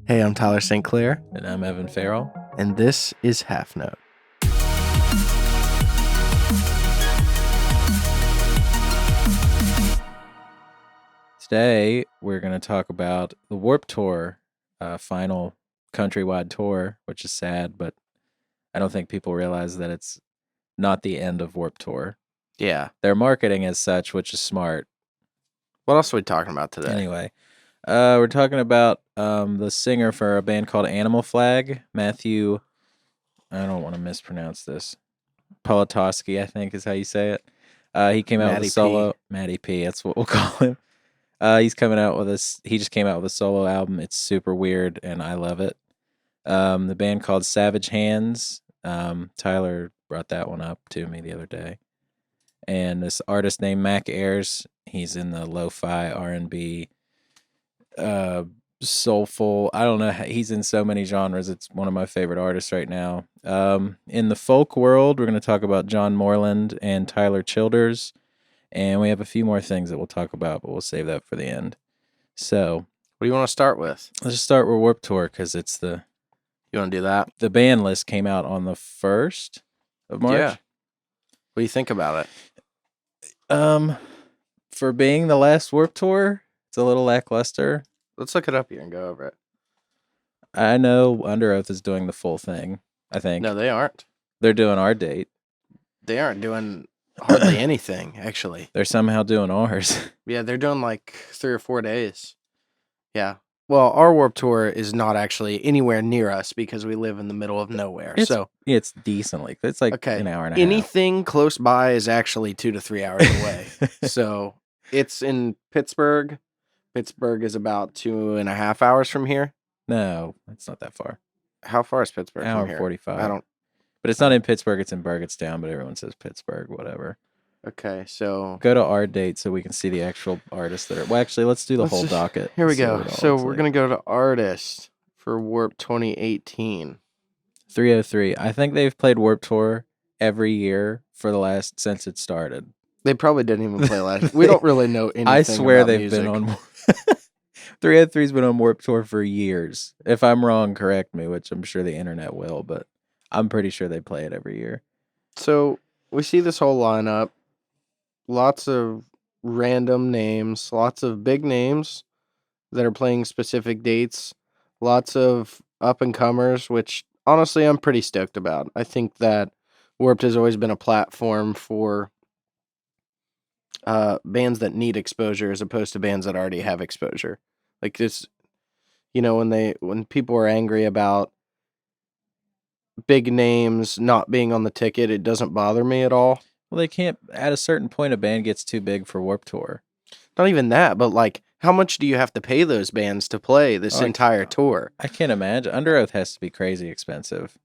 Hey, I'm Tyler St. Clair, And I'm Evan Farrell. and this is Halfnote. Today, we're going to talk about the Warped Tour final countrywide tour, which is sad, but I don't think people realize that it's not the end of Warped Tour. Yeah. They're marketing as such, which is smart. What else are we talking about today? Anyway, we're talking about the singer for a band called Animal Flag, Matthew, I don't want to mispronounce this, Politoski, I think is how you say it. He came out with a solo, Matty P, that's what we'll call him. He's coming out with he just came out with a solo album. It's super weird, and I love it. The band called Savage Hands. Tyler brought that one up to me the other day. And this artist named Ayres, he's in the lo-fi R&B, soulful. I don't know. He's in so many genres. It's one of my favorite artists right now. In the folk world, we're going to talk about John Moreland and Tyler Childers. And we have a few more things that we'll talk about, but we'll save that for the end. So, what do you want to start with? Let's just start with Warped Tour because it's the. You want to do that? The band list came out on the 1st of March. Yeah. What do you think about it? For being the last Warped Tour, it's a little lackluster. Let's look it up here and go over it. I know Under Oath is doing the full thing, I think. No, they aren't. They're doing our date. They aren't doing hardly anything, actually. They're somehow doing ours. Yeah, they're doing like 3 or 4 days. Yeah. Well, our Warped Tour is not actually anywhere near us because we live in the middle of nowhere. It's decently. It's like an hour and a half. Anything close by is actually 2 to 3 hours away. So it's in Pittsburgh. Pittsburgh is about 2.5 hours from here. No, it's not that far. How far is Pittsburgh from here? Hour 45. I don't. But it's not in Pittsburgh. It's in Burgettstown. But everyone says Pittsburgh. Whatever. Okay, so go to our date so we can see the actual artists that are. Well, actually, let's do the whole docket. Here we go. So we're gonna go to artists for Warp 2018. 303. I think they've played Warp Tour every year for the last since it started. They probably didn't even play last. We don't really know anything. I swear about they've music. been on. 303's been on Warp Tour for years. If I'm wrong, correct me, which I'm sure the internet will, but I'm pretty sure they play it every year. So we see this whole lineup. Lots of random names, lots of big names that are playing specific dates, lots of up-and-comers, which honestly I'm pretty stoked about. I think that Warped has always been a platform for bands that need exposure as opposed to bands that already have exposure. Like this, when people are angry about big names not being on the ticket, it doesn't bother me at all. Well, they can't. At a certain point, a band gets too big for Warped Tour. Not even that, but like, how much do you have to pay those bands to play this entire tour? I can't imagine. Under Oath has to be crazy expensive.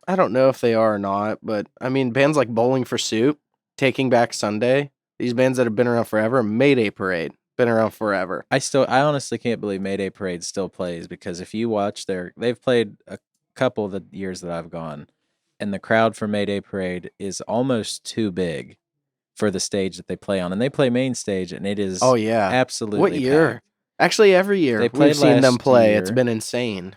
I don't know if they are or not, but I mean, bands like Bowling for Soup, Taking Back Sunday, these bands that have been around forever, Mayday Parade, been around forever. I honestly can't believe Mayday Parade still plays because if you watch they've played a couple of the years that I've gone. And the crowd for Mayday Parade is almost too big for the stage that they play on. And they play main stage, and it is absolutely What year? packed. Actually, every year we've seen them play. It's been insane.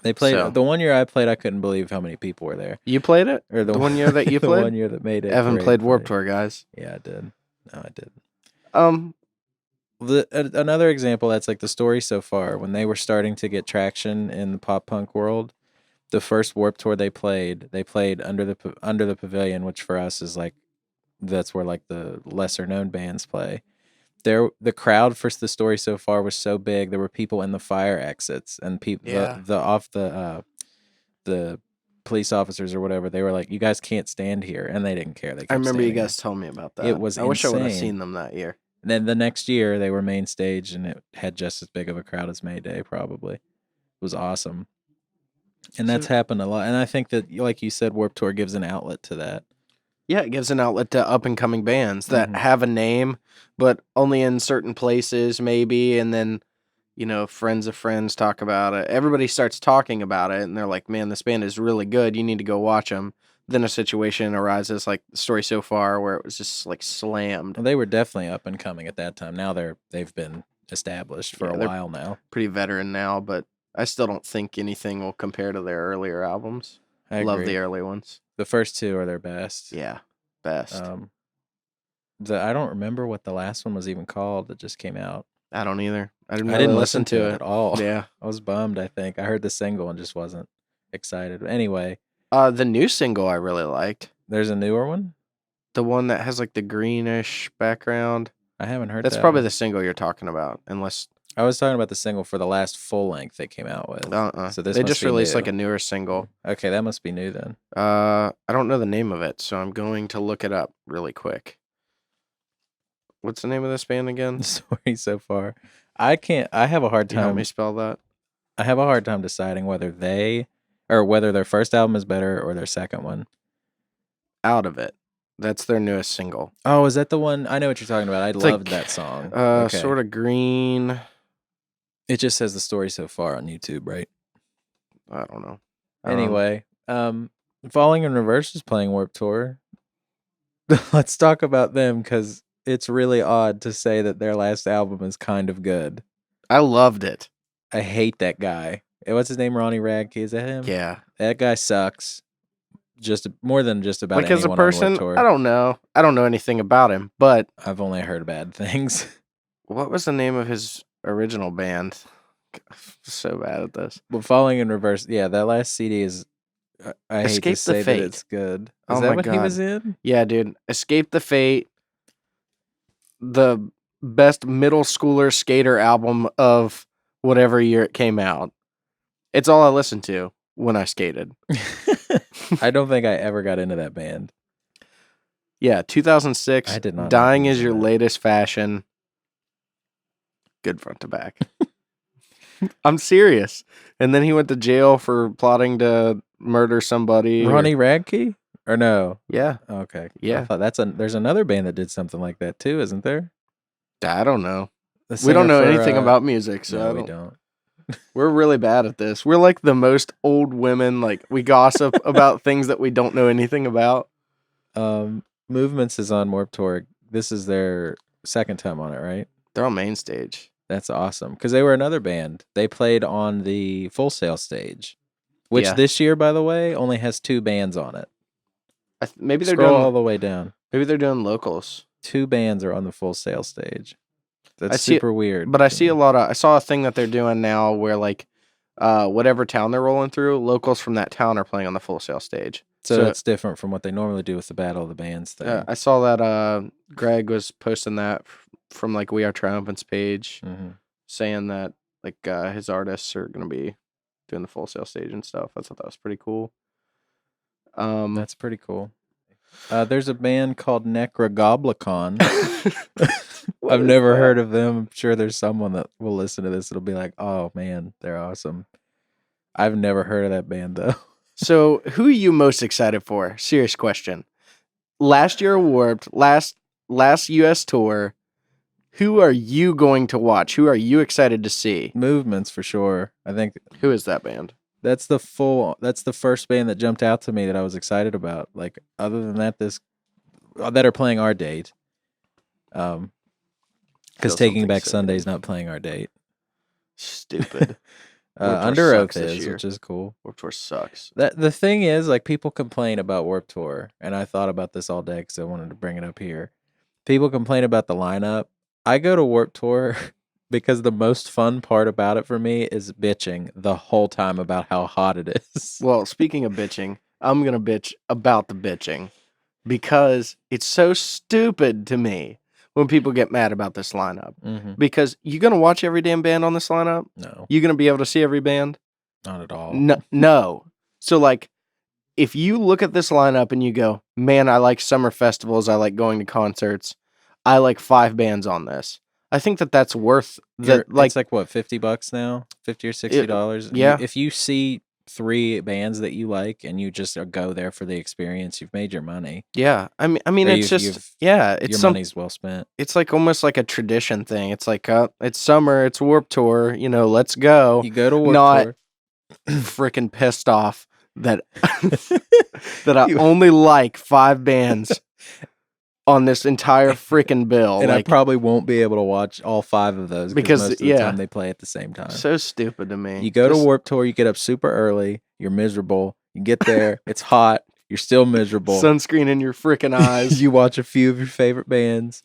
They played the one year I played. I couldn't believe how many people were there. You played it, or the one year that you played? The one year that Mayday. Evan played Warped Tour, guys. Yeah, I did. No, I didn't. Another example that's like the story so far when they were starting to get traction in the pop punk world. The first Warped Tour they played under the pavilion, which for us is like that's where like the lesser known bands play. The crowd for the story so far was so big. There were people in the fire exits and people the police officers or whatever. They were like, "You guys can't stand here," and they didn't care. I remember you guys told me about that. It was. I wish I would have seen them that year. And then the next year they were main stage and it had just as big of a crowd as Mayday. Probably, it was awesome. And that's happened a lot. And I think that, like you said, Warped Tour gives an outlet to that. Yeah, it gives an outlet to up-and-coming bands that have a name, but only in certain places, maybe. And then, friends of friends talk about it. Everybody starts talking about it, and they're like, man, this band is really good. You need to go watch them. Then a situation arises, like the story so far, where it was just, like, slammed. Well, they were definitely up-and-coming at that time. Now they've been established for a while now. Pretty veteran now, but I still don't think anything will compare to their earlier albums. I Love agree. the early ones. The first two are their best. Yeah, best. I don't remember what the last one was even called that just came out. I don't either. I didn't I really didn't listen to it at all. Yeah. I was bummed, I think. I heard the single and just wasn't excited. Anyway, The new single I really liked. there's a newer one? The one that has like the greenish background. I haven't heard That's that probably one. the single you're talking about, unless I was talking about the single for the last full length they came out with. So this they must just be released new. like a newer single. Okay, that must be new then. I don't know the name of it, so I'm going to look it up really quick. What's the name of this band again? Story so far. I have a hard Can you help me time. spell that? I have a hard time deciding whether whether their first album is better or their second one. Out of It. That's their newest single. Oh, is that the one? I know what you're talking about. I It's loved like, that song. Okay. Sort of green. It just says the story so far on YouTube, right? I don't know. Anyway, Falling in Reverse is playing Warped Tour. Let's talk about them because it's really odd to say that their last album is kind of good. I loved it. I hate that guy. What's his name? Ronnie Radke? Is that him? Yeah. That guy sucks. Just more than just about like as a anyone on Warped person, Tour. I don't know. I don't know anything about him, but I've only heard bad things. what was the name of his original band? I'm so bad at this. But Falling in Reverse, yeah, that last CD is. I hate Escape to the say that Fate. it's good. Oh Is that my what he God. was in? Yeah, dude. Escape the Fate. The best middle schooler skater album of whatever year it came out. It's all I listened to when I skated. I don't think I ever got into that band. Yeah, 2006. I did not know Dying he was is in your that. latest fashion. Good front to back. I'm serious. And then he went to jail for plotting to murder somebody. Ronnie Radke? Or no? Yeah. Okay. Yeah. I thought there's another band that did something like that too, isn't there? I don't know. The We don't singer know for, anything about music, so no, we don't. We're really bad at this. We're like the most old women. Like we gossip about things that we don't know anything about. Movements is on Warped Tour. This is their second time on it, right? They're on main stage. That's awesome because they were another band. They played on the Full Sail stage, which Yeah. this year, by the way, only has 2 bands on it. Maybe they're Scroll doing all the way down. Maybe they're doing locals. 2 bands are on the Full Sail stage. That's I see super weird. But I see a lot of. I saw a thing that they're doing now where like, whatever town they're rolling through, locals from that town are playing on the Full Sail stage. So it's different from what they normally do with the Battle of the Bands thing. I saw that Greg was posting that from like We Are Triumphant's page, saying that like his artists are gonna be doing the Full Sail stage and stuff. I thought that was pretty cool. That's pretty cool. There's a band called Necrogoblicon. I've never heard of them. I'm sure there's someone that will listen to this. It'll be like, oh man, they're awesome. I've never heard of that band though. So, who are you most excited for? Serious question. Last year Warped, last US tour. Who are you going to watch? Who are you excited to see? Movements for sure. I think. Who is that band? That's the first band that jumped out to me that I was excited about. Like other than that, that are playing our date. Because Taking Back Sunday's not playing our date. Stupid. Under Oath is, which is cool. Warped Tour sucks. The thing is, like, people complain about Warped Tour, and I thought about this all day because I wanted to bring it up here. People complain about the lineup. I go to Warped Tour because the most fun part about it for me is bitching the whole time about how hot it is. Well, speaking of bitching, I'm going to bitch about the bitching because it's so stupid to me when people get mad about this lineup. Because you're going to watch every damn band on this lineup? No. You're going to be able to see every band? Not at all. No. So, like, if you look at this lineup and you go, man, I like summer festivals, I like going to concerts, I like 5 bands on this. I think that's worth that. Like, it's like what, $50 now? $50 or $60? Yeah. If you see 3 bands that you like and you just go there for the experience, you've made your money. Yeah. I mean, it's just, it's your money's well spent. It's like almost like a tradition thing. It's like, it's summer, it's Warped Tour, let's go. You go to Warped Tour. Freaking pissed off that that I only like 5 bands. on this entire freaking bill. And I like, probably won't be able to watch all 5 of those because most of the time they play at the same time. So stupid to me. You go to Warped Tour, you get up super early, you're miserable. You get there, it's hot, you're still miserable. Sunscreen in your freaking eyes. You watch a few of your favorite bands.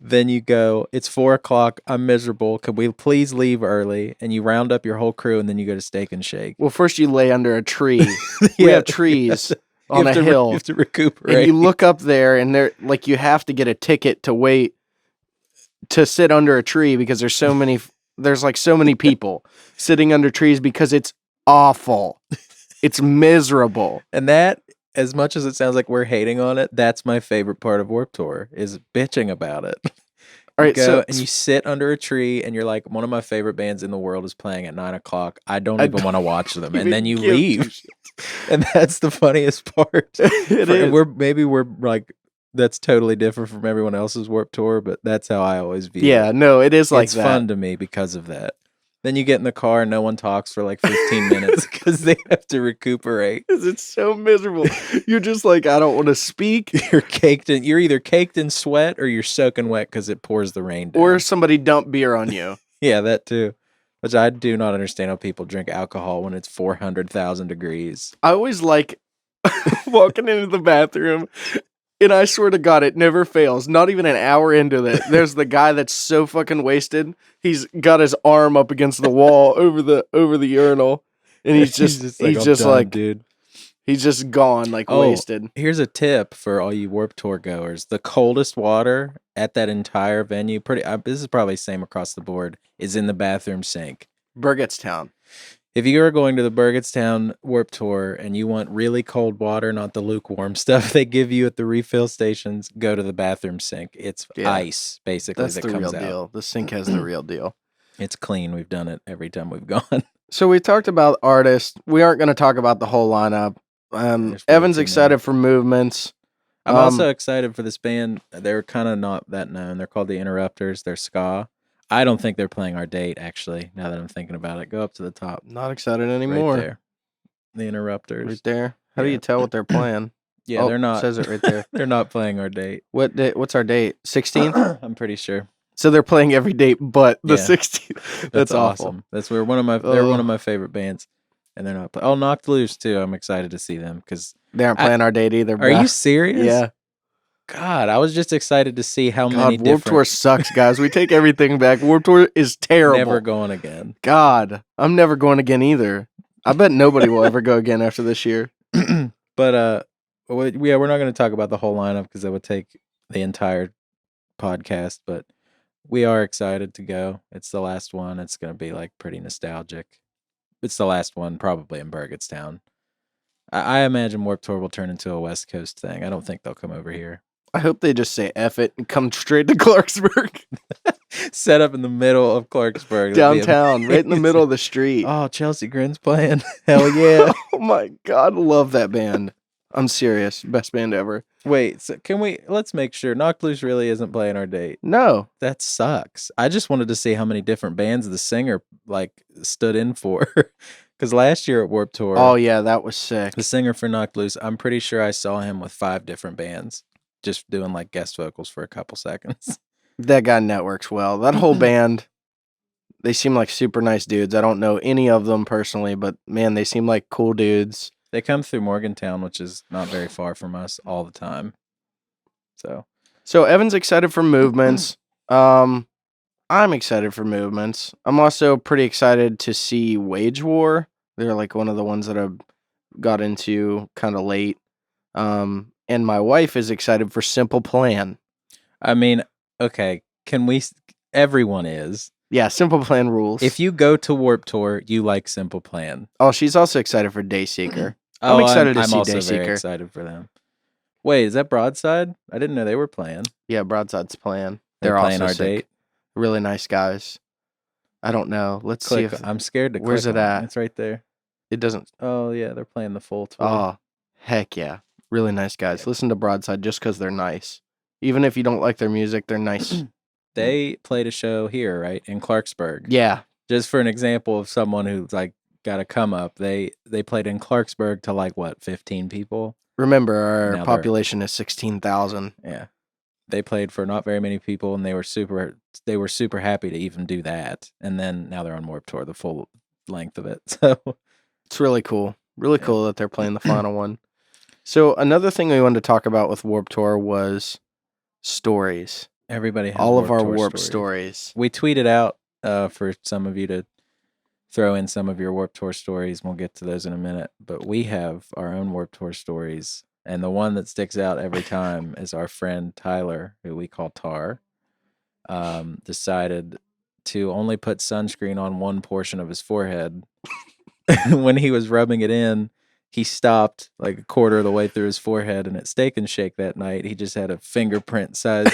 Then you go, it's 4:00, I'm miserable. Could we please leave early? And you round up your whole crew, and then you go to Steak and Shake. Well, first you lay under a tree. We have trees on a hill. You have to recuperate. And you look up there, and you have to get a ticket to wait to sit under a tree because there's so many people sitting under trees because it's awful. It's miserable. And that, as much as it sounds like we're hating on it, that's my favorite part of Warped Tour, is bitching about it. All right, and you sit under a tree and you're like, one of my favorite bands in the world is playing at 9:00. I don't even want to watch them. And then you leave. And that's the funniest part. It is. We're like, that's totally different from everyone else's Warped Tour, but that's how I always view it. Yeah, no, it is like it's that. It's fun to me because of that. Then you get in the car and no one talks for like 15 minutes because they have to recuperate. Because it's so miserable. You're just like, I don't want to speak. You're either caked in sweat or you're soaking wet because it pours the rain down. Or somebody dumped beer on you. Yeah, that too. Which I do not understand how people drink alcohol when it's 400,000 degrees. I always like walking into the bathroom. And I swear to God, it never fails. Not even an hour into it, there's the guy that's so fucking wasted. He's got his arm up against the wall over the urinal, and he's just like, dude, he's just gone, wasted. Here's a tip for all you Warped Tour goers: the coldest water at that entire venue, this is probably the same across the board, is in the bathroom sink. Burgettstown. If you are going to the Burgettstown Warped Tour and you want really cold water, not the lukewarm stuff they give you at the refill stations, go to the bathroom sink. It's ice, basically, That's that the comes real out. deal. The sink has the real deal. It's clean. We've done it every time we've gone. So we talked about artists. We aren't going to talk about the whole lineup. Evan's excited for Movements. I'm also excited for this band. They're kind of not that known. They're called the Interrupters. They're ska. I don't think they're playing our date, actually, now that I'm thinking about it. Go up to the top. Not excited anymore. Right there. The Interrupters. Right there. How do you tell what they're playing? Yeah, they're not. It says it right there. They're not playing our date. What's our date? 16th? I'm pretty sure. So they're playing every date but the 16th. That's awesome. Awful. They're one of my favorite bands. And they're not Knocked Loose too. I'm excited to see them because they aren't playing our date either. Are you serious? Yeah. God, I was just excited to see how many different... Warped Tour sucks, guys. We take everything back. Warped Tour is terrible. Never going again. God, I'm never going again either. I bet nobody will ever go again after this year. But we're not going to talk about the whole lineup because that would take the entire podcast. But we are excited to go. It's the last one. It's going to be like pretty nostalgic. It's the last one, probably in Burgettstown. I imagine Warped Tour will turn into a West Coast thing. I don't think they'll come over here. I hope they just say F it and come straight to Clarksburg. Set up in the middle of Clarksburg. Downtown, right in the middle of the street. Oh, Chelsea Grin's playing. Hell yeah. Oh my God, love that band. I'm serious. Best band ever. Wait, so let's make sure Knocked Loose really isn't playing our date. No. That sucks. I just wanted to see how many different bands the singer stood in for. Because last year at Warped Tour. Oh yeah, that was sick. The singer for Knocked Loose, I'm pretty sure I saw him with 5 different bands. Just doing guest vocals for a couple seconds. That guy networks well. That whole band, they seem like super nice dudes. I don't know any of them personally, but man, they seem like cool dudes. They come through Morgantown, which is not very far from us, all the time. So Evan's excited for Movements. I'm excited for Movements. I'm also pretty excited to see Wage War. They're one of the ones that I've got into kind of late. And my wife is excited for Simple Plan. I mean, okay, everyone is. Yeah, Simple Plan rules. If you go to Warped Tour, you like Simple Plan. Oh, she's also excited for Dayseeker. I'm excited to see Dayseeker. I'm also very excited for them. Wait, is that Broadside? I didn't know they were playing. Yeah, Broadside's playing. They're playing also our sick. date. Really nice guys. I don't know. Let's see if I'm scared to click. Where's it at? It's right there. It doesn't. Oh yeah, they're playing the full tour. Oh, heck yeah. Really nice guys. Listen to Broadside just because they're nice. Even if you don't like their music, they're nice. They played a show here, right? In Clarksburg. Yeah. Just for an example of someone who's got to come up. They played in Clarksburg to 15 people? Remember, our population is 16,000. Yeah. they played for not very many people, and they were super happy to even do that. And then now they're on Warped Tour, the full length of it. So It's really cool. Really Yeah. cool that they're playing the final one. So another thing we wanted to talk about with Warped Tour was stories. everybody has All of Warped our Tour Warped stories. stories. We tweeted out for some of you to throw in some of your Warped Tour stories. We'll get to those in a minute. But we have our own Warped Tour stories. And the one that sticks out every time is our friend Tyler, who we call Tar, decided to only put sunscreen on one portion of his forehead. When he was rubbing it in, he stopped like a quarter of the way through his forehead, and at Steak and Shake that night, he just had a fingerprint-sized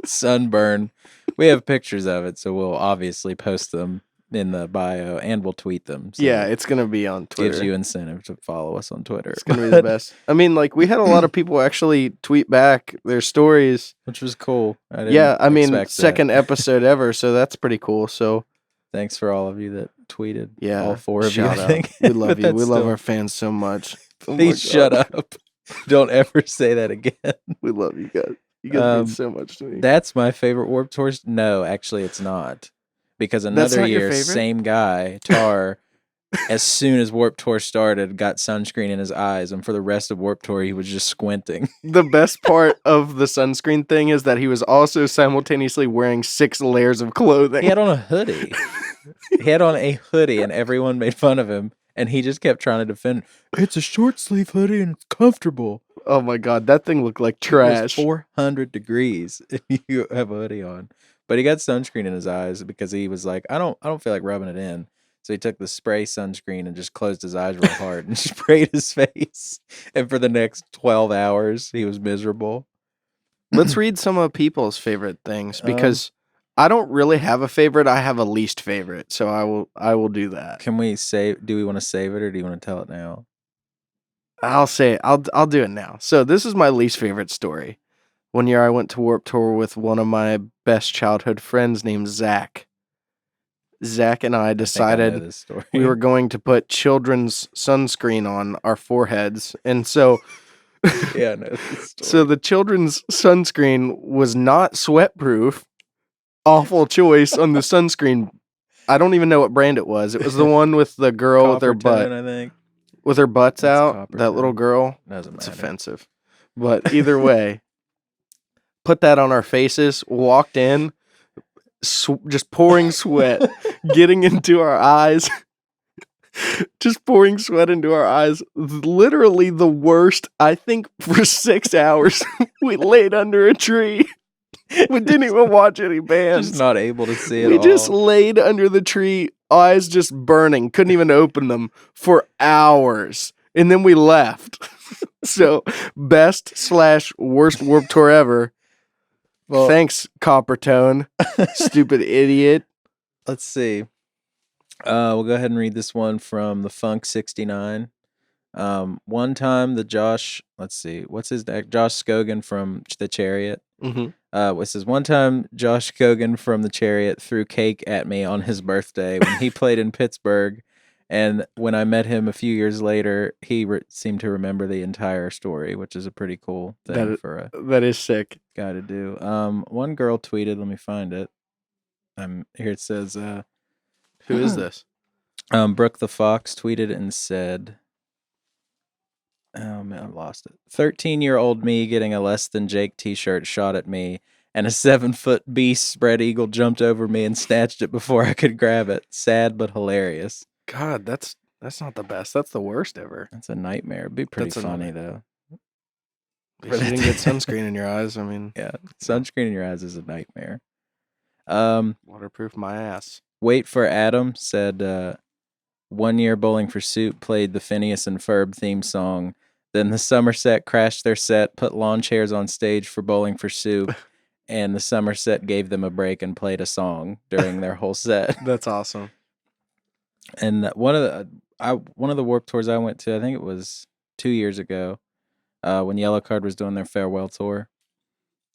sunburn. We have pictures of it, so we'll obviously post them in the bio, and we'll tweet them. So Yeah, it's gonna be on Twitter. gives you incentive to follow us on Twitter. It's gonna be the best. I mean, like we had a lot of people actually tweet back their stories, which was cool. Yeah, I mean, expect that. second episode ever, so that's pretty cool. So Thanks for all of you that tweeted. yeah, all 4 of you. shout I out. think We love But you. that's We love still- our fans so much. Oh my Please shut God. up. Don't ever say that again. We love you guys. You guys mean so much to me. That's my favorite Warped Tour. No, actually, it's not. Because That's another not your year, favorite? same guy, Tar, as soon as Warped Tour started, got sunscreen in his eyes, and for the rest of Warped Tour, he was just squinting. The best part of the sunscreen thing is that he was also simultaneously wearing 6 layers of clothing. He had on a hoodie. He had on a hoodie, and everyone made fun of him. And he just kept trying to defend. It's a short sleeve hoodie, and it's comfortable. Oh my God, that thing looked like It trash. was 400 degrees if you have a hoodie on. But he got sunscreen in his eyes because he was like, I don't feel like rubbing it in. So he took the spray sunscreen and just closed his eyes real hard and sprayed his face. And for the next 12 hours, he was miserable. Let's read some of people's favorite things because I don't really have a favorite. I have a least favorite, so I will do that. Can we save? Do we want to save it or do you want to tell it now? I'll say it. I'll do it now. So this is my least favorite story. One year I went to Warped Tour with one of my best childhood friends named Zach. Zach and I I think I know decided this story. we were going to put children's sunscreen on our foreheads, and so Yeah, I know this story. so the children's sunscreen was not sweat-proof. Awful choice on the sunscreen. I don't even know what brand it was. It was the one with the girl with her butt. Coppertone, I think. With her butts That's out. That little Coppertone. girl. Doesn't It's matter. offensive. But either way, put that on our faces, walked in, just pouring sweat, getting into our eyes. Just pouring sweat into our eyes. Literally the worst, I think, for 6 hours. We laid under a tree. We didn't even watch any bands. Just not able to see it We all. just laid under the tree, eyes just burning, couldn't even open them for hours. And then we left. So, best/worst Warped Tour ever. Well, Thanks, Coppertone. Stupid idiot. let's see. We'll go ahead and read this one from the Funk 69. One time let's see, what's his name? Josh Scogan from the Chariot. Mm-hmm. It says, one time Josh Scogan from the Chariot threw cake at me on his birthday when he played in Pittsburgh. And when I met him a few years later, he seemed to remember the entire story, which is a pretty cool thing for a That is sick. guy to do. One girl tweeted, let me find it. Here it says, Who is this? Brooke the Fox tweeted and said, oh man, I lost it. 13-year-old me getting a less than Jake t-shirt shot at me, and a 7-foot beast spread eagle jumped over me and snatched it before I could grab it. Sad but hilarious. God, that's not the best. That's the worst ever. That's a nightmare. It'd be pretty That's a funny though. If you didn't get sunscreen in your eyes, I mean, Yeah, sunscreen in your eyes is a nightmare. waterproof my ass. Wait for Adam said, 1 year Bowling for Soup played the Phineas and Ferb theme song. Then the Somerset crashed their set, put lawn chairs on stage for Bowling for Soup, and the Somerset gave them a break and played a song during their whole set. That's awesome. And one of the Warped Tours I went to, I think it was 2 years ago, when Yellow Card was doing their farewell tour.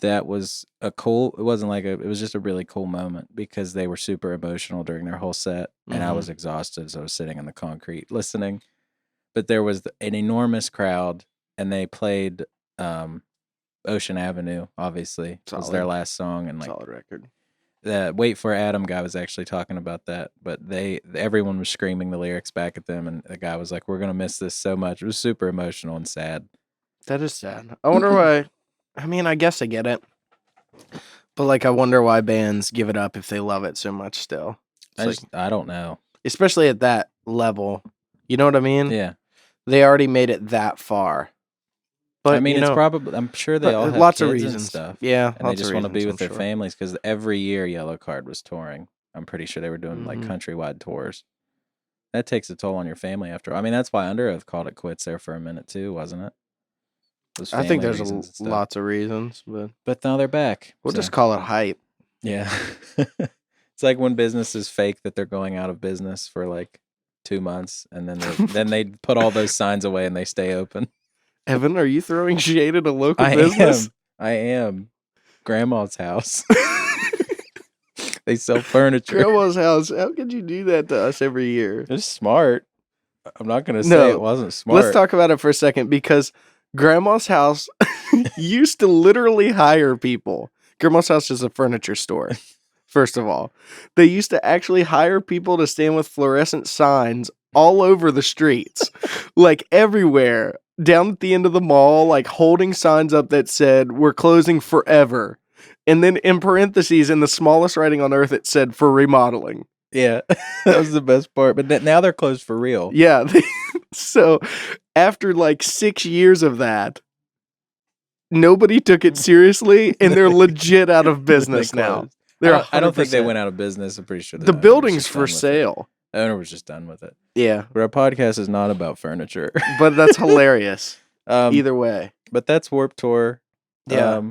That was it was just a really cool moment because they were super emotional during their whole set, and I was exhausted, so I was sitting on the concrete listening. But there was an enormous crowd, and they played a Ocean Avenue, obviously, was their Solid. last song, and like Solid record. the Wait for Adam guy was actually talking about that, but everyone was screaming the lyrics back at them, and the guy was like, "We're gonna miss this so much." It was super emotional and sad. That is sad. I wonder why. I mean, I guess I get it. But, like, I wonder why bands give it up if they love it so much still. I don't know. Especially at that level. You know what I mean? Yeah. They already made it that far. But, I mean, it's probably, I'm sure they all have lots of kids reasons. and stuff. Yeah, and they just want to be with their families because every year Yellow Card was touring. I'm pretty sure they were doing like countrywide tours. That takes a toll on your family after. I mean, that's why Under Oath called it quits there for a minute too, wasn't it? I think there's lots of reasons, but now they're back. We'll just call it hype. Yeah. It's like when businesses fake that they're going out of business for like 2 months, and then they put all those signs away and they stay open. Evan, are you throwing shade at a local business? I am. Grandma's house. They sell furniture. Grandma's house. How could you do that to us every year? It's smart. I'm not going to say it wasn't smart. Let's talk about it for a second, because Grandma's house used to literally hire people. Grandma's house is a furniture store, first of all. They used to actually hire people to stand with fluorescent signs all over the streets, like everywhere, down at the end of the mall, like holding signs up that said, "We're closing forever." And then in parentheses, in the smallest writing on earth, it said, "For remodeling." Yeah, that was the best part. But now they're closed for real. Yeah. So after like 6 years of that, nobody took it seriously, and they're legit out of business now. I don't think they went out of business. I'm pretty sure the building's for sale. The owner was just done with it. Yeah. But our podcast is not about furniture. But that's hilarious. Either way. But that's Warped Tour. Yeah.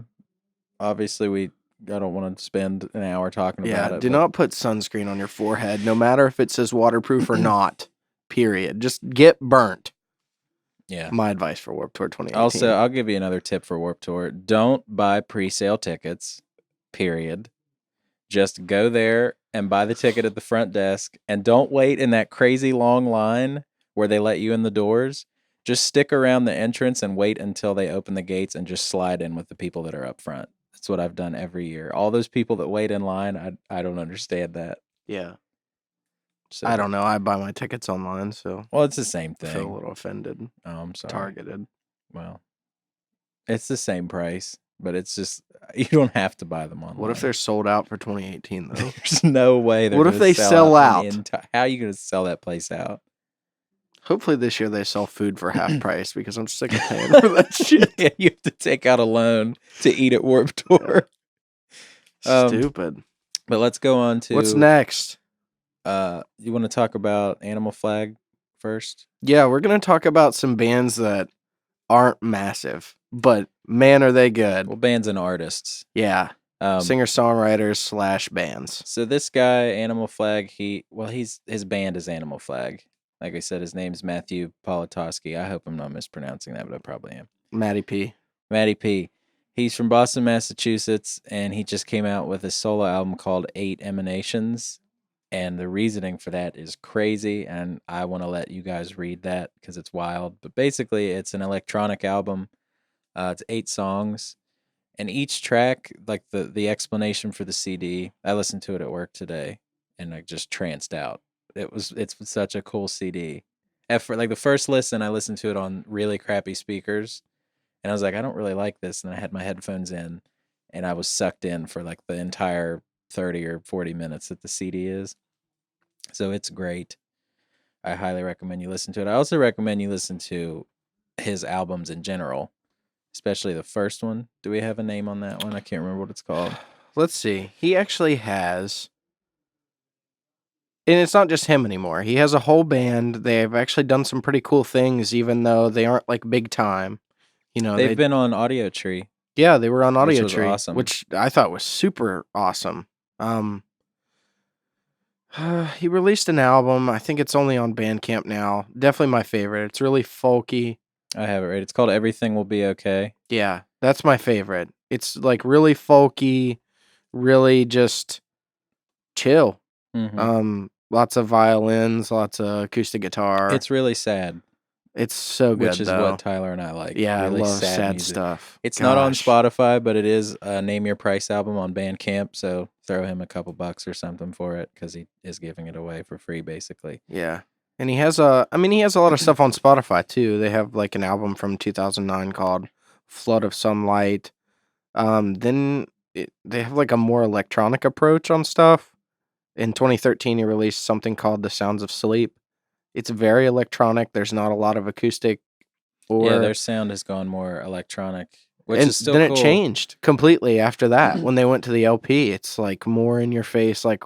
Obviously, I don't want to spend an hour talking about it. Do not put sunscreen on your forehead, no matter if it says waterproof or not. Period. Just get burnt. Yeah. My advice for Warped Tour 2018. Also, I'll give you another tip for Warped Tour. Don't buy pre-sale tickets. Period. Just go there and buy the ticket at the front desk, and don't wait in that crazy long line where they let you in the doors. Just stick around the entrance and wait until they open the gates and just slide in with the people that are up front. That's what I've done every year. All those people that wait in line, I don't understand that. Yeah. So, I don't know. I buy my tickets online, so. Well, it's the same thing. I feel a little offended. Oh, I'm sorry. Targeted. Well, it's the same price, but it's just, you don't have to buy them online. What if they're sold out for 2018, though? There's no way. What if they sell out? How are you going to sell that place out? Hopefully this year they sell food for half price, because I'm sick of paying for that shit. Yeah, you have to take out a loan to eat at Warped Tour. Stupid. But let's go on to... What's next? You want to talk about Animal Flag first? Yeah, we're going to talk about some bands that aren't massive, but man, are they good. Well, bands and artists. Yeah. Singer-songwriters / bands. So this guy, Animal Flag, his band is Animal Flag. Like I said, his name's Matthew Politoski. I hope I'm not mispronouncing that, but I probably am. Matty P. He's from Boston, Massachusetts, and he just came out with a solo album called 8 Emanations. And the reasoning for that is crazy, and I want to let you guys read that because it's wild. But basically, it's an electronic album. It's 8 songs. And each track, like the explanation for the CD, I listened to it at work today, and I just tranced out. It's such a cool CD. Like the first listen, I listened to it on really crappy speakers, and I was like, I don't really like this. And I had my headphones in, and I was sucked in for like the entire 30 or 40 minutes that the CD is. So it's great. I highly recommend you listen to it. I also recommend you listen to his albums in general, especially the first one. Do we have a name on that one? I can't remember what it's called. Let's see. He actually has... And it's not just him anymore. He has a whole band. They've actually done some pretty cool things, even though they aren't like big time. You know, they've been on Audio Tree. Yeah, they were on Audio Tree, awesome. Which I thought was super awesome. He released an album. I think it's only on Bandcamp now. Definitely my favorite. It's really folky. I have it right. It's called Everything Will Be Okay. Yeah, that's my favorite. It's like really folky, really just chill. Mm-hmm. Lots of violins, lots of acoustic guitar. It's really sad. It's so which good is what though. Tyler and I like. Yeah, I Really love sad sad music. stuff. It's not on Gosh. Spotify, but it is a Name Your Price album on Bandcamp. So throw him a couple bucks or something for it because he is giving it away for free, basically. Yeah. And he has a lot of stuff on Spotify too. They have like an album from 2009 called Flood of Sunlight. They have like a more electronic approach on stuff. In 2013, he released something called The Sounds of Sleep. It's very electronic. There's not a lot of acoustic Yeah, their or sound has gone more electronic, which and is still then it cool. changed completely after that. When they went to the LP, it's like more in your face, like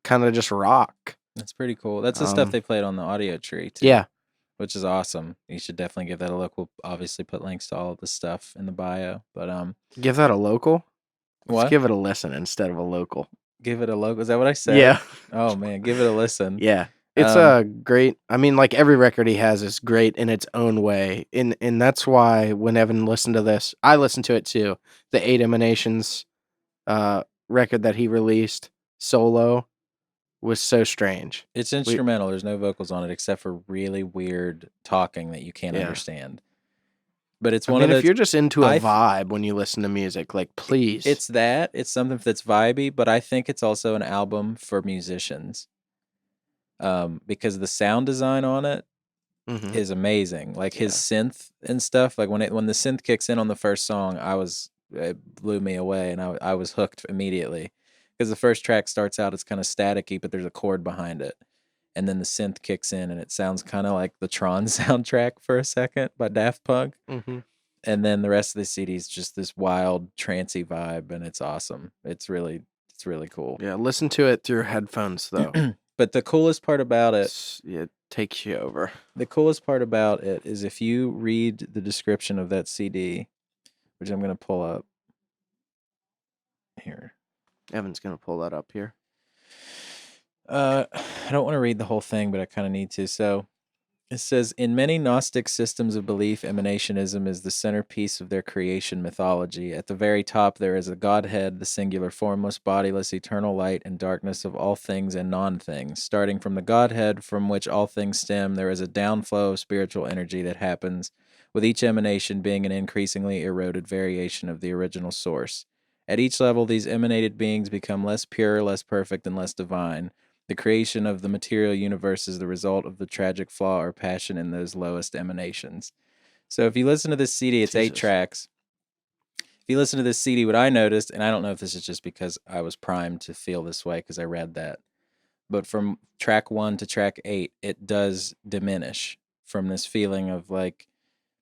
kind of just rock. That's pretty cool. That's the stuff they played on the audio tree too. Yeah. Which is awesome. You should definitely give that a look. We'll obviously put links to all of the stuff in the bio. But Give that a local? Let's what? give it a listen instead of a local. Give it a look. Is that what I said? Yeah. Oh man, give it a listen. Yeah. It's a great, like every record he has is great in its own way. And that's why when Evan listened to this, I listened to it too. The 8 Emanations record that he released solo was so strange. It's instrumental. There's no vocals on it except for really weird talking that you can't understand. But it's one of those. If you're just into a vibe when you listen to music, like please. It's that. It's something that's vibey, but I think it's also an album for musicians. Because the sound design on it is amazing. Like his synth and stuff. Like when the synth kicks in on the first song, it blew me away, and I was hooked immediately. Because the first track starts out, it's kind of staticky, but there's a chord behind it, and then the synth kicks in, and it sounds kind of like the Tron soundtrack for a second by Daft Punk. And then the rest of the CD is just this wild trancey vibe, and it's awesome. It's really cool. Yeah, listen to it through headphones though. But the coolest part about it takes you over. The coolest part about it is if you read the description of that CD, which I'm going to pull up here. Evan's going to pull that up here. I don't want to read the whole thing, but I kind of need to. So it says, in many Gnostic systems of belief, emanationism is the centerpiece of their creation mythology. At the very top, there is a Godhead, the singular, formless, bodiless, eternal light and darkness of all things and non-things. Starting from the Godhead, from which all things stem, there is a downflow of spiritual energy that happens, with each emanation being an increasingly eroded variation of the original source. At each level, these emanated beings become less pure, less perfect, and less divine. The creation of the material universe is the result of the tragic flaw or passion in those lowest emanations. So if you listen to this CD, it's 8 tracks. If you listen to this CD, what I noticed, and I don't know if this is just because I was primed to feel this way because I read that, but from track 1 to track 8, it does diminish from this feeling of like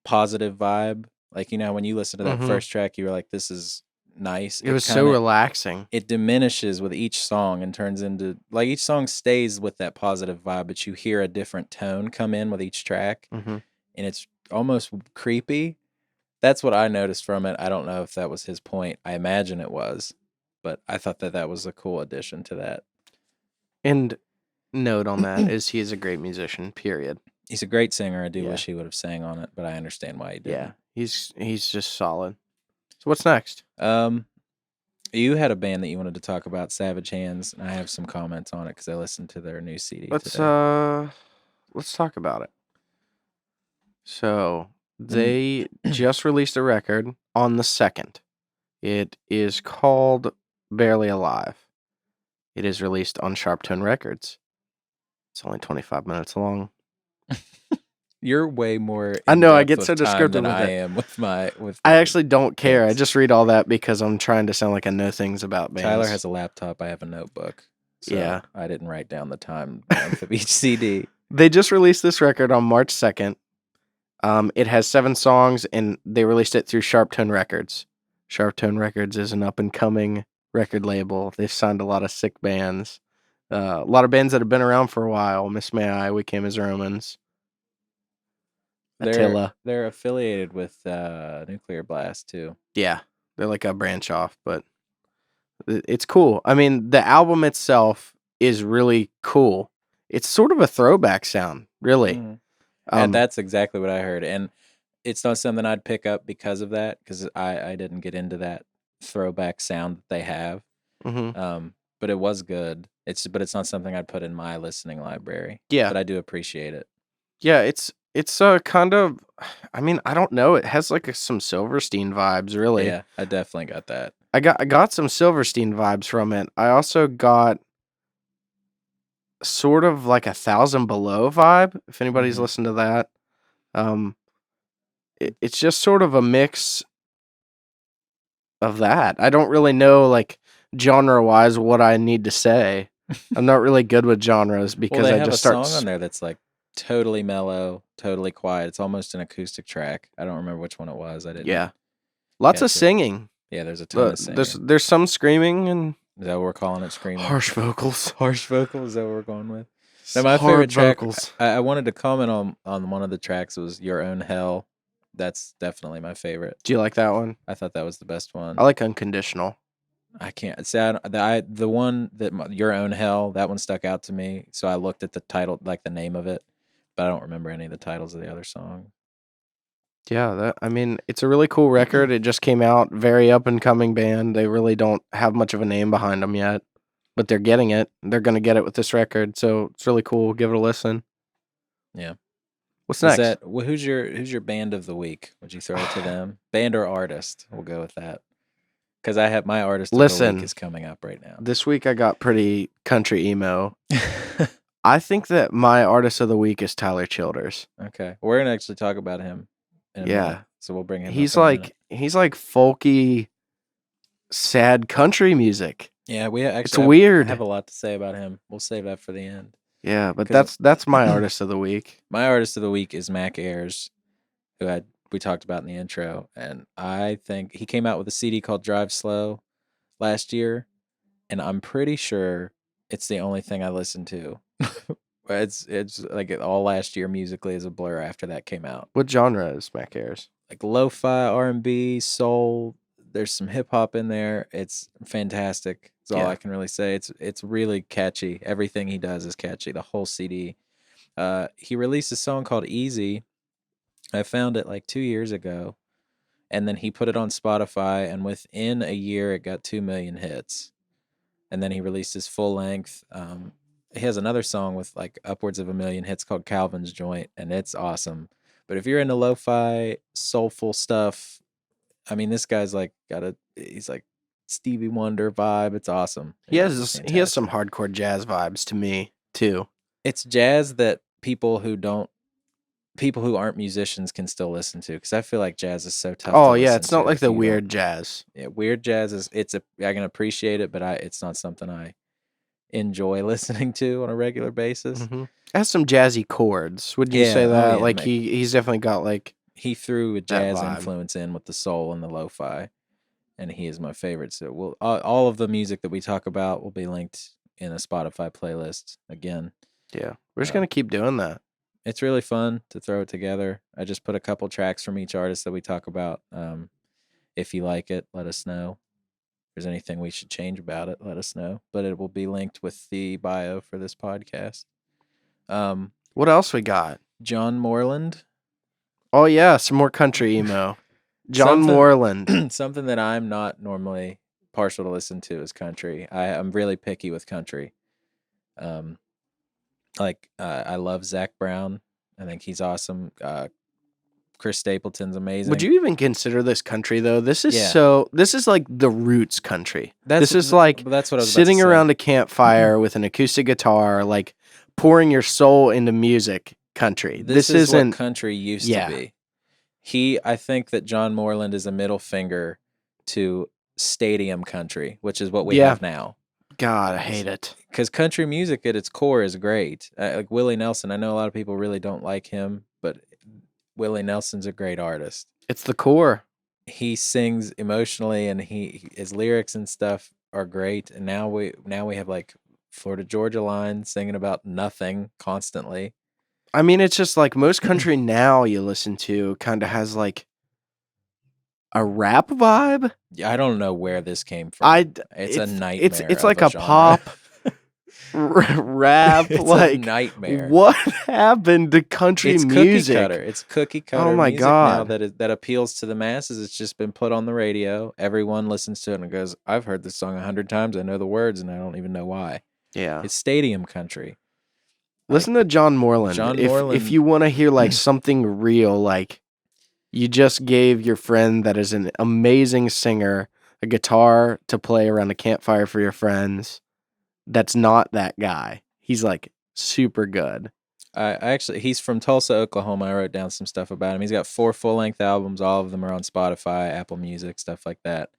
positive vibe. Like, when you listen to that first track, you were like, this is nice. It was so relaxing. It diminishes with each song and turns into, like, each song stays with that positive vibe, but you hear a different tone come in with each track, and it's almost creepy. That's what I noticed from it. I don't know if that was his point. I imagine it was, but I thought that was a cool addition to that. And note on that is he is a great musician, period. He's a great singer. I do wish he would have sang on it, but I understand why he didn't. Yeah, he's just solid. So what's next? You had a band that you wanted to talk about, Savage Hands, and I have some comments on it because I listened to their new CD today. Let's talk about it. So they just released a record on the 2nd. It is called Barely Alive. It is released on Sharptone Records. It's only 25 minutes long. You're way more. I know. I get so descriptive than with I it. am with my. I actually don't care. I just read all that because I'm trying to sound like I know things about bands. Tyler has a laptop. I have a notebook. So yeah, I didn't write down the time of each CD. They just released this record on March 2nd. It has 7 songs, and they released it through Sharptone Records. Sharptone Records is an up-and-coming record label. They've signed a lot of sick bands. A lot of bands that have been around for a while. Miss May I, We Came as Romans. Attila. They're affiliated with Nuclear Blast, too. Yeah, they're like a branch off, but it's cool. I mean, the album itself is really cool. It's sort of a throwback sound, really. And that's exactly what I heard. And it's not something I'd pick up because of that, because I didn't get into that throwback sound that they have. But it was good. But it's not something I'd put in my listening library. Yeah. But I do appreciate it. Yeah, it's It's kind of, I mean, I don't know. It has like some Silverstein vibes, really. Yeah, I definitely got that. I got some Silverstein vibes from it. I also got sort of like a Thousand Below vibe. If anybody's listened to that, um, it's just sort of a mix of that. I don't really know like genre wise what I need to say. I'm not really good with genres Well, because they I have a just start. song on there that's like totally mellow, totally quiet. It's almost an acoustic track. I don't remember which one it was. I didn't Yeah, lots of catch it. singing. Yeah, there's a ton of singing. There's some screaming and Is that what we're calling it? Screaming? harsh vocals. Harsh vocals. Is that what we're going with? Now, my Hard favorite track. vocals. I wanted to comment on one of the tracks was "Your Own Hell." That's definitely my favorite. Do you like that one? I thought that was the best one. I like Unconditional. I can't say the one that "Your Own Hell" that one stuck out to me. So I looked at the title, like the name of it, but I don't remember any of the titles of the other song. Yeah, I mean, it's a really cool record. It just came out, very up and coming band. They really don't have much of a name behind them yet, but they're getting it. They're gonna get it with this record, so it's really cool. Give it a listen. Yeah. What's Is next? that who's your band of the week? Would you throw it to them? Band or artist? We'll go with that. Because I have my artist of the Listen, week is coming up right now. This week I got pretty country emo. I think that my artist of the week is Tyler Childers. Okay, we're gonna actually talk about him. In a minute, so we'll bring him. He's up in a minute. he's like folky, sad country music. Yeah, we actually It's weird. have a lot to say about him. We'll save that for the end. Yeah, but that's my artist of the week. My artist of the week is Ayres, who we talked about in the intro, and I think he came out with a CD called Drive Slow last year, and I'm pretty sure it's the only thing I listened to. It's like all last year musically is a blur after that came out. What genre is Mac Ayres? Like lo-fi, R&B, soul. There's some hip hop in there. It's fantastic. That's all I can really say. It's really catchy. Everything he does is catchy. The whole CD. He released a song called Easy. I found it like 2 years ago, and then he put it on Spotify, and within a year it got 2 million hits. And then he released his full length. He has another song with like upwards of 1 million hits called Calvin's Joint, and it's awesome. But if you're into lo-fi, soulful stuff, I mean, this guy's like he's like Stevie Wonder vibe. It's awesome. He has some hardcore jazz vibes to me too. It's jazz that people who aren't musicians can still listen to, because I feel like jazz is so tough. Oh yeah, it's not like the weird jazz. Yeah, weird jazz I can appreciate it, but it's not something I enjoy listening to on a regular basis. Mm-hmm. It has some jazzy chords. Would you say that? Like he's definitely got like he threw a jazz influence in with the soul and the lo-fi, and he is my favorite. So all of the music that we talk about will be linked in a Spotify playlist again. Yeah, we're just gonna keep doing that. It's really fun to throw it together. I just put a couple tracks from each artist that we talk about. If you like it, let us know. If there's anything we should change about it, let us know. But it will be linked with the bio for this podcast. What else we got? John Moreland. Oh yeah, some more country emo. John Moreland. Something that I'm not normally partial to listen to is country. I'm really picky with country. I love Zach Brown. I think he's awesome. Chris Stapleton's amazing. Would you even consider this country though? This is this is like the roots country. That's what I was sitting around a campfire with an acoustic guitar, like pouring your soul into music country. This isn't what country used to be. I think that John Moreland is a middle finger to stadium country, which is what we have now. God, I hate it. Because country music at its core is great. Like Willie Nelson, I know a lot of people really don't like him, but Willie Nelson's a great artist. It's the core. He sings emotionally, and his lyrics and stuff are great. And now we have like Florida Georgia Line singing about nothing constantly. I mean, it's just like most country now you listen to kind of has like a rap vibe. Yeah, I don't know where this came from. It's a nightmare. It's like a pop rap. It's like a nightmare. What happened to country music? Cookie cutter. It's cookie cutter. Oh my music God! Now that appeals to the masses. It's just been put on the radio. Everyone listens to it and goes, "I've heard this song 100 times. I know the words, and I don't even know why." Yeah, it's stadium country. Listen to John Moreland. John If Moreland. you want to hear like something real, like you just gave your friend that is an amazing singer a guitar to play around a campfire for your friends. That's not that guy. He's like super good. I actually, he's from Tulsa, Oklahoma. I wrote down some stuff about him. He's got 4 full-length albums. All of them are on Spotify, Apple Music, stuff like that.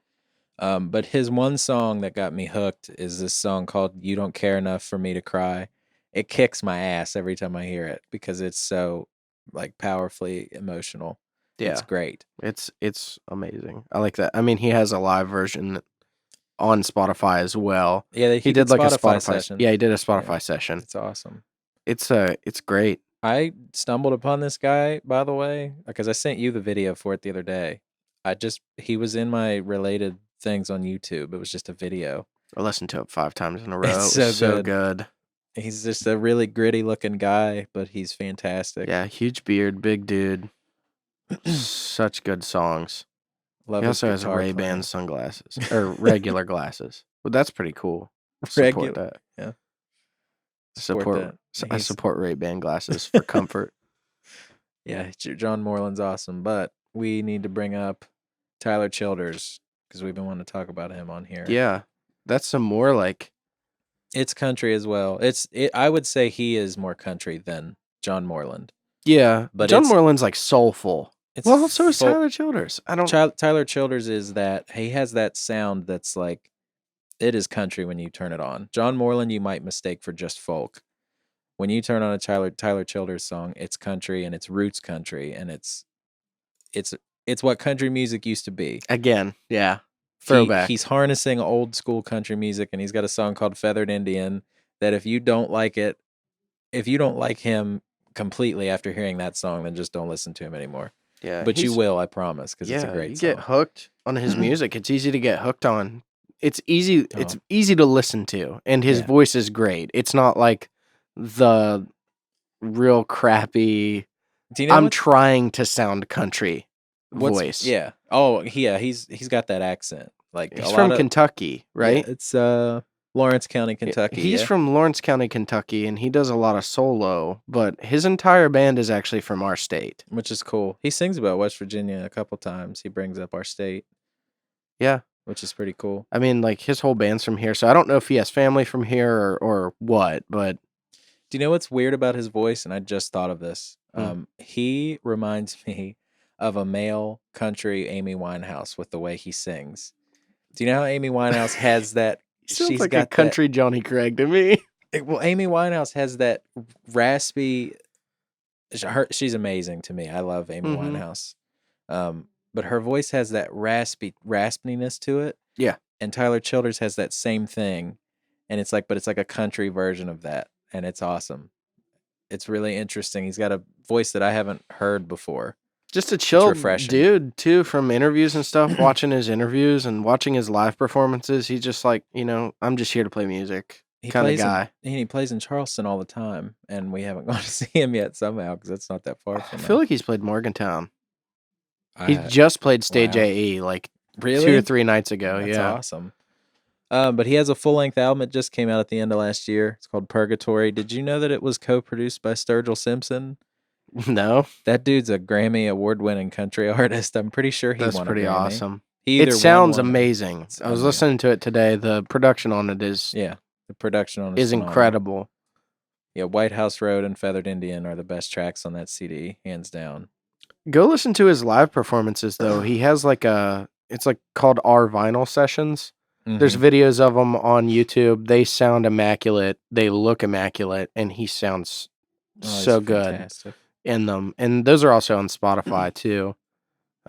But his one song that got me hooked is this song called "You Don't Care Enough for Me to Cry." It kicks my ass every time I hear it because it's so like powerfully emotional. It's Yeah, great. it's amazing. I like that. I mean, he has a live version on Spotify as well. Yeah, He did like a Spotify session. Yeah, he did a Spotify Yeah, session. it's awesome. It's great. I stumbled upon this guy, by the way, because I sent you the video for it the other day. He was in my related things on YouTube. It was just a video. I listened to it 5 times in a row. It's It was so so good. good. He's just a really gritty looking guy, but he's fantastic. Yeah, huge beard, big dude. Such good songs. Love He his also has guitar Ray-Ban playing. sunglasses or regular glasses. Well, that's pretty cool. Regular- Support that. yeah. I support Ray-Ban glasses for comfort. Yeah, John Moreland's awesome, but we need to bring up Tyler Childers because we've been wanting to talk about him on here. Yeah, that's some more like It's country as well. I would say he is more country than John Moreland. yeah, But John it's- Moreland's like soulful. It's Well, so is folk- Tyler Childers. I don't. Tyler Childers is that he has that sound that's like it is country when you turn it on. John Moreland you might mistake for just folk. When you turn on a Tyler Childers song, it's country and it's roots country and it's what country music used to be. Again, yeah, throwback. He's harnessing old school country music, and he's got a song called "Feathered Indian." That if you don't like him completely after hearing that song, then just don't listen to him anymore. Yeah, But you will, I promise, because it's a great you song. get hooked on his music. It's easy to get hooked on. It's easy. Oh. It's easy to listen to, and his Yeah. voice is great. It's not like the real crappy. Do you know I'm what's- trying to sound country voice. Yeah. Oh, yeah. He's got that accent. Like He's from Kentucky, right? Yeah, it's Lawrence County, Kentucky. He's from Lawrence County, Kentucky, and he does a lot of solo. But his entire band is actually from our state. which is cool. He sings about West Virginia a couple times. He brings up our state. Yeah. Which is pretty cool. I mean, like his whole band's from here, so I don't know if he has family from here or what, but Do you know what's weird about his voice? And I just thought of this. He reminds me of a male country Amy Winehouse with the way he sings. Do you know how Amy Winehouse has that? he sounds she's like got a country Johnny Craig to me. Well, Amy Winehouse has that raspy. She's amazing to me. I love Amy Mhm. Winehouse. But her voice has that raspiness to it. Yeah. And Tyler Childers has that same thing, and it's like a country version of that, and it's awesome. It's really interesting. He's got a voice that I haven't heard before. Just a chill refreshing. dude, too, from interviews and stuff, watching his interviews and watching his live performances. He's just like, I'm just here to play music kind of guy. He plays in Charleston all the time, and we haven't gone to see him yet somehow because it's not that far I from feel us. like he's played Morgantown. He just played Stage wow. AE like Really? 2 or 3 nights ago. That's yeah. awesome. But he has a full-length album. It just came out at the end of last year. It's called Purgatory. Did you know that it was co-produced by Sturgill Simpson? No, That dude's a Grammy award-winning country artist. I'm pretty sure he that's won pretty a Grammy. awesome. He It either won sounds one or- amazing. It's I was unreal. listening to it today. The production on it is Yeah, the production on it is phenomenal. incredible. Yeah, White House Road and Feathered Indian are the best tracks on that CD, hands down. Go listen to his live performances though. He has it's like called Our Vinyl Sessions. There's Mhm. videos of them on YouTube. They sound immaculate. They look immaculate, and he sounds Oh, he's so good fantastic. in them. And those are also on Spotify too.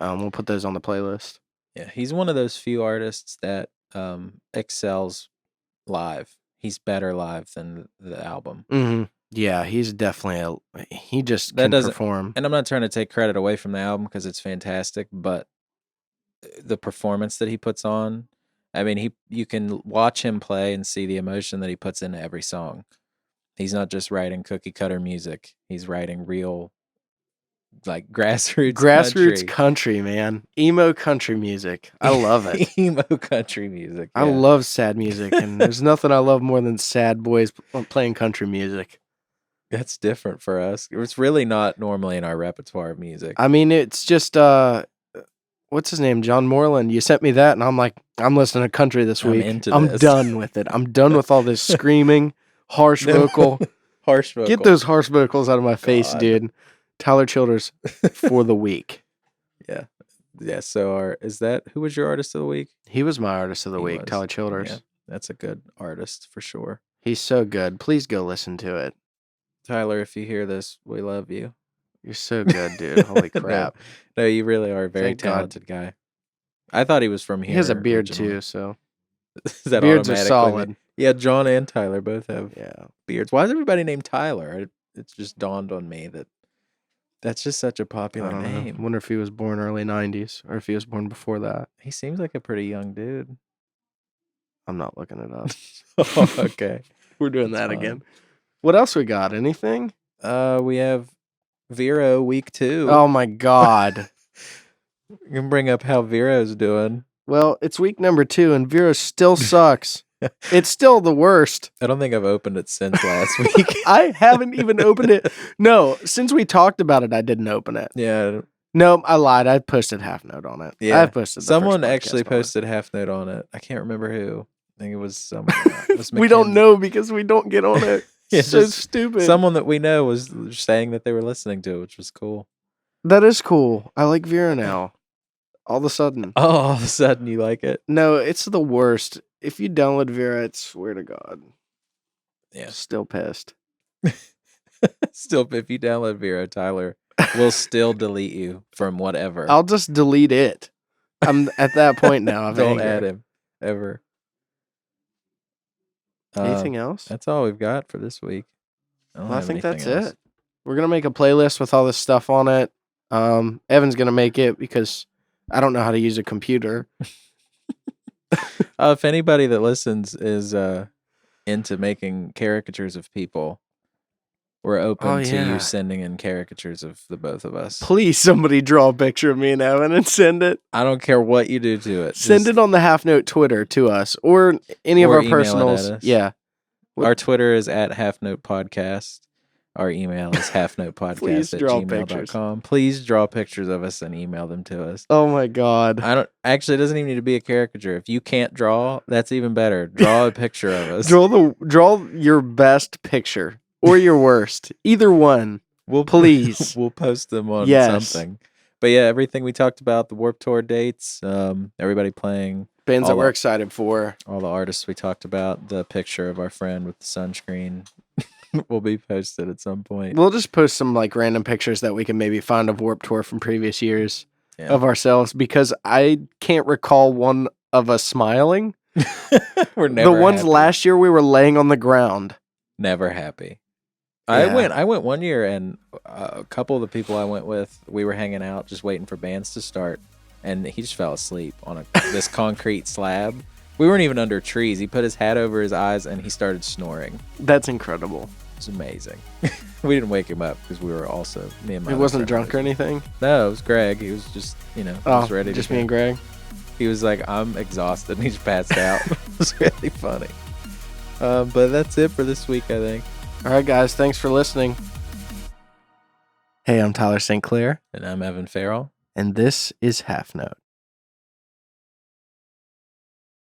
We'll put those on the playlist. Yeah, he's one of those few artists that excels live. He's better live than the album. Mm-hmm. Yeah, he's definitely he just That can doesn't- perform. And I'm not trying to take credit away from the album because it's fantastic, but the performance that he puts on, I mean, you can watch him play and see the emotion that he puts into every song. He's not just writing cookie cutter music. He's writing real, like Grassroots country, man. Emo country music. I love it. Emo country music. I yeah. love sad music, and there's nothing I love more than sad boys playing country music. That's different for us. It's really not normally in our repertoire of music. I mean, it's just what's his name? John Moreland. You sent me that, and I'm like, I'm listening to country this week. I'm this. done with it. I'm done with all this screaming, harsh vocal. Harsh vocal. Get those harsh vocals out of my face, God. dude. Tyler Childers for the week. Yeah. Yeah. So who was your artist of the week? He was my artist of the week, was. Tyler Childers. Yeah, that's a good artist for sure. He's so good. Please go listen to it. Tyler, if you hear this, we love you. You're so good, dude. Holy crap. No, you really are a very talented guy. I thought he was from here. He has a beard originally. too, so Is that beards are automatically solid. Yeah, John and Tyler both have Yeah. beards. Why is everybody named Tyler? It's just dawned on me that's just such a popular name. I wonder if he was born early 90s or if he was born before that. He seems like a pretty young dude. I'm not looking it up. Oh, okay. We're doing that again. What else we got? Anything? We have Vero week 2. Oh my God. You can bring up how Vero's doing. Well, it's week number 2 and Vero still sucks. It's still the worst. I don't think I've opened it since last week. I haven't even opened it. No, since we talked about it, I didn't open it. Yeah. No, I lied. I posted Halfnote on it. Yeah. I posted Someone actually posted Halfnote on it. I can't remember who. I think it was someone. We don't know because we don't get on it. It's so stupid. Someone that we know was saying that they were listening to it, which was cool. That is cool. I like Vera now. All of a sudden. Oh, all of a sudden you like it? No, it's the worst. If you download Vera, I swear to God. Yeah. Still pissed. Still, if you download Vera, Tyler will still delete you from whatever. I'll just delete it. I'm at that point now. Don't add him ever. Anything else? That's all we've got for this week. I think that's it. We're gonna make a playlist with all this stuff on it. Evan's gonna make it because I don't know how to use a computer. If anybody that listens is into making caricatures of people, we're open to you sending in caricatures of the both of us. Please, somebody draw a picture of me and Evan and send it. I don't care what you do to it. Send it on the Halfnote Twitter to us or any of our personals. Yeah. Our Twitter is at Halfnote Podcast. Our email is halfnotepodcast@gmail.com. Please draw pictures of us and email them to us. Oh my God. It doesn't even need to be a caricature. If you can't draw, that's even better. Draw a picture of us. Draw your best picture or your worst. Either one. Please. We'll post them on something. But yeah, everything we talked about, the Warped Tour dates, everybody playing. Bands that we're excited for. All the artists we talked about, the picture of our friend with the sunscreen will be posted at some point. We'll just post some like random pictures that we can maybe find of Warped Tour from previous years of ourselves because I can't recall one of us smiling. We're never the ones happy. Last year we were laying on the ground. Never happy. Yeah. I went one year and a couple of the people I went with, we were hanging out just waiting for bands to start. And he just fell asleep on this concrete slab. We weren't even under trees. He put his hat over his eyes and he started snoring. That's incredible. It's amazing. We didn't wake him up because we were also me and my. He wasn't drunk or anything. No, it was Greg. He was just he was ready. Just me and Greg. He was like, I'm exhausted, and he just passed out. It was really funny. But that's it for this week, I think. All right, guys. Thanks for listening. Hey, I'm Tyler St. Clair. And I'm Evan Farrell. And this is Halfnote.